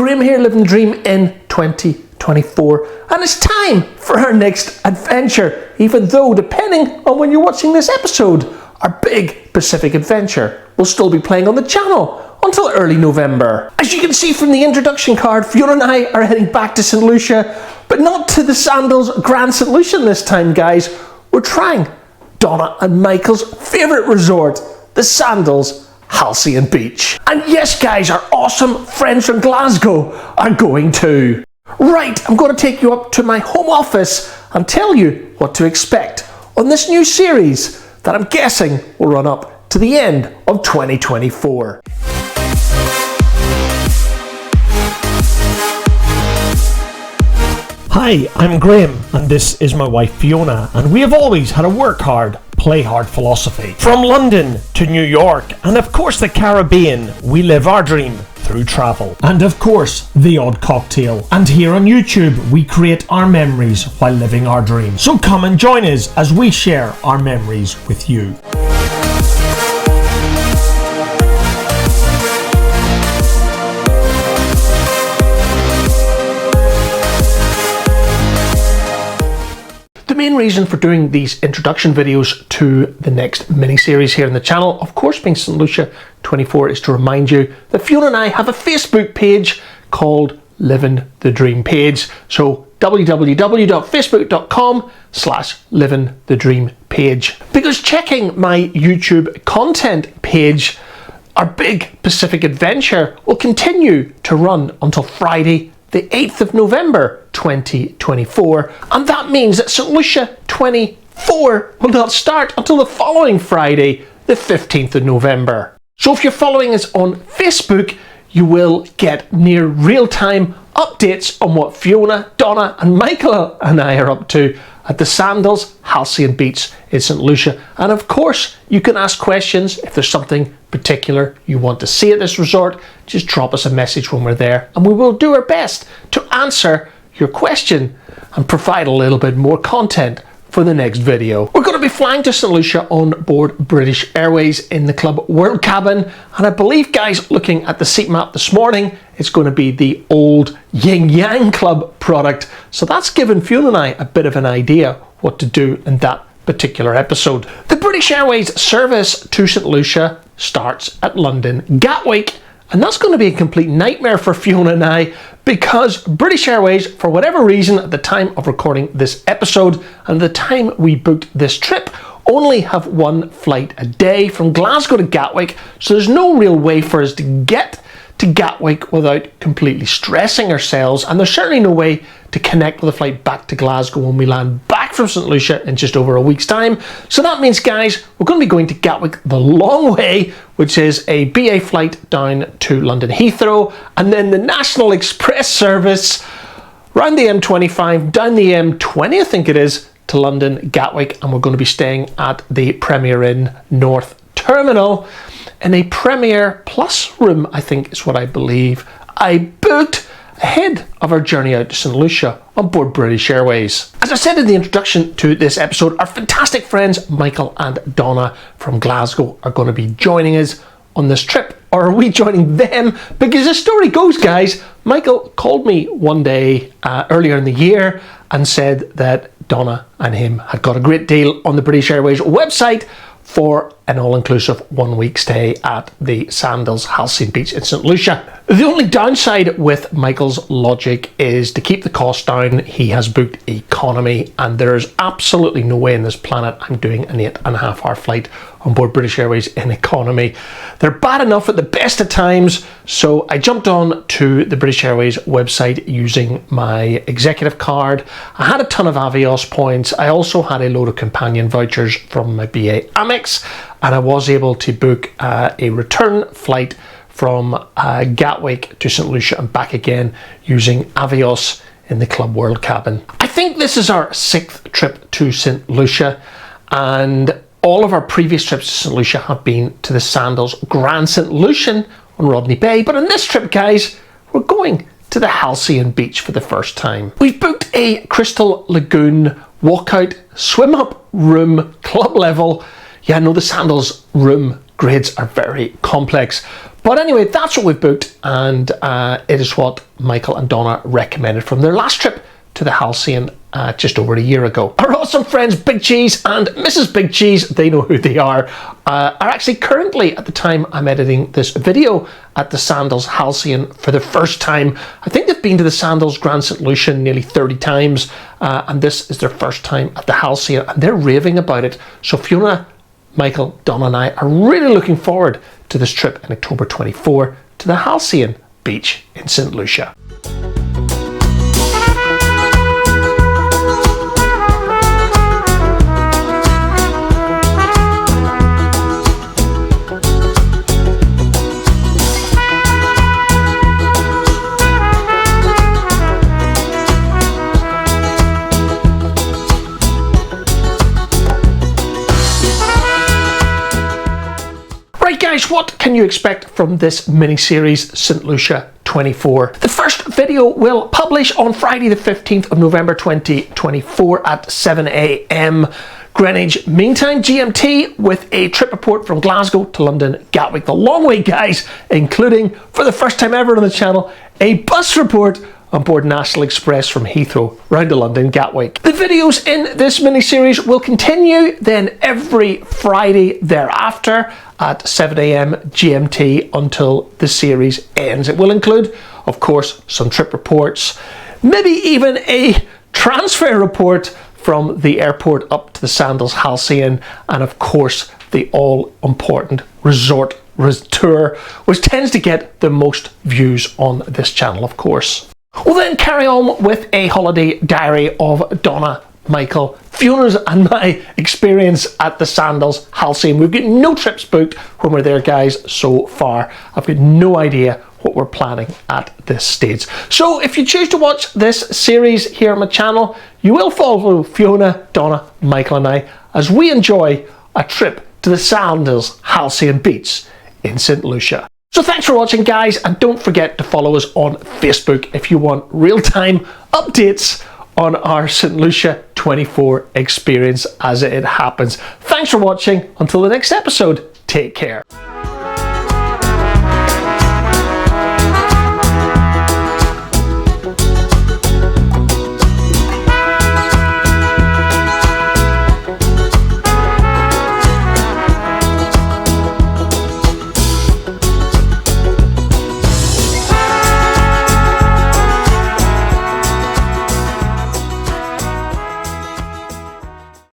Graham here, living the dream in 2024, and it's time for our next adventure, even though, depending on when you're watching this episode, our big Pacific adventure will still be playing on the channel until early November. As you can see from the introduction card, Fiona and I are heading back to St. Lucia, but not to the Sandals Grand St. Lucia this time, guys. We're trying Donna and Michael's favourite resort, the Sandals Halcyon Beach. And yes, guys, our awesome friends from Glasgow are going too. Right, I'm going to take you up to my home office and tell you what to expect on this new series that I'm guessing will run up to the end of 2024. Hi, I'm Graham, and this is my wife Fiona, and we have always had a work hard, play hard philosophy. From London to New York, and of course the Caribbean, we live our dream through travel. And of course, the odd cocktail. And here on YouTube, we create our memories while living our dream. So come and join us as we share our memories with you. The main reason for doing these introduction videos to the next mini-series here on the channel, of course being St. Lucia 24, is to remind you that Fiona and I have a Facebook page called Liv'n the Dream page. So www.facebook.com/Liv'n the Dream page. Because checking my YouTube content page, our big Pacific adventure will continue to run until Friday the 8th of November 2024, and that means that St. Lucia 24 will not start until the following Friday, the 15th of November. So if you're following us on Facebook, you will get near real-time updates on what Fiona, Donna and Michael and I are up to at the Sandals Halcyon Beach in St. Lucia. And of course, you can ask questions if there's something particular you want to see at this resort. Just drop us a message when we're there and we will do our best to answer your question and provide a little bit more content for the next video. We're going to be flying to St. Lucia on board British Airways in the Club World Cabin, and I believe, guys, looking at the seat map this morning, it's going to be the old Yin Yang Club product. So that's given Fiona and I a bit of an idea what to do in that particular episode. The British Airways service to St. Lucia starts at London Gatwick, and that's going to be a complete nightmare for Fiona and I, because British Airways, for whatever reason, at the time of recording this episode and the time we booked this trip, only have one flight a day from Glasgow to Gatwick, so there's no real way for us to get to Gatwick without completely stressing ourselves, and there's certainly no way to connect with a flight back to Glasgow when we land back from St. Lucia in just over a week's time. So that means, guys, we're going to be going to Gatwick the long way, which is a BA flight down to London Heathrow, and then the National Express service round the M25, down the M20 I think it is, to London Gatwick, and we're going to be staying at the Premier Inn North Terminal in a Premier Plus room, I think is what I believe I booked ahead of our journey out to St. Lucia on board British Airways. As I said in the introduction to this episode, our fantastic friends Michael and Donna from Glasgow are going to be joining us on this trip. Or are we joining them? Because the story goes, guys, Michael called me one day earlier in the year and said that Donna and him had got a great deal on the British Airways website for an all-inclusive 1 week stay at the Sandals Halcyon Beach in St. Lucia. The only downside with Michael's logic is to keep the cost down, he has booked economy, and there's absolutely no way in this planet I'm doing an 8.5 hour flight on board British Airways in economy. They're bad enough at the best of times, so I jumped on to the British Airways website using my executive card. I had a ton of Avios points. I also had a load of companion vouchers from my BA Amex, and I was able to book a return flight from Gatwick to St. Lucia and back again using Avios in the Club World Cabin. I think this is our 6th trip to St. Lucia, and all of our previous trips to St. Lucia have been to the Sandals Grand St. Lucian on Rodney Bay, but on this trip, guys, we're going to the Halcyon Beach for the first time. We've booked a Crystal Lagoon walkout, swim up room, club level. Yeah, I know the Sandals room grades are very complex, But anyway, that's what we've booked, and it is what Michael and Donna recommended from their last trip to the Halcyon just over a year ago. Our awesome friends Big Cheese and Mrs. Big Cheese, they know who they are actually currently, at the time I'm editing this video, at the Sandals Halcyon for the first time. I think they've been to the Sandals Grand St. Lucia nearly 30 times, and this is their first time at the Halcyon, and they're raving about it. So Fiona, Michael, Donna and I are really looking forward to this trip in October 24 to the Halcyon Beach in St. Lucia. Right guys, what can you expect from this mini-series St. Lucia 24? The first video will publish on Friday the 15th of November 2024 at 7 a.m. Greenwich Mean Time GMT, with a trip report from Glasgow to London Gatwick. The long way guys, including, for the first time ever on the channel, a bus report on board National Express from Heathrow round to London Gatwick. The videos in this mini-series will continue then every Friday thereafter at 7 a.m. GMT until the series ends. It will include, of course, some trip reports, maybe even a transfer report from the airport up to the Sandals Halcyon, and of course the all-important resort tour, which tends to get the most views on this channel, of course. We'll then carry on with a holiday diary of Donna, Michael, Fiona's and my experience at the Sandals Halcyon. We've got no trips booked when we're there guys so far. I've got no idea what we're planning at this stage. So if you choose to watch this series here on my channel, you will follow Fiona, Donna, Michael and I as we enjoy a trip to the Sandals Halcyon Beach in St. Lucia. So thanks for watching guys, and don't forget to follow us on Facebook if you want real-time updates on our St. Lucia 24 experience as it happens. Thanks for watching. Until the next episode, take care.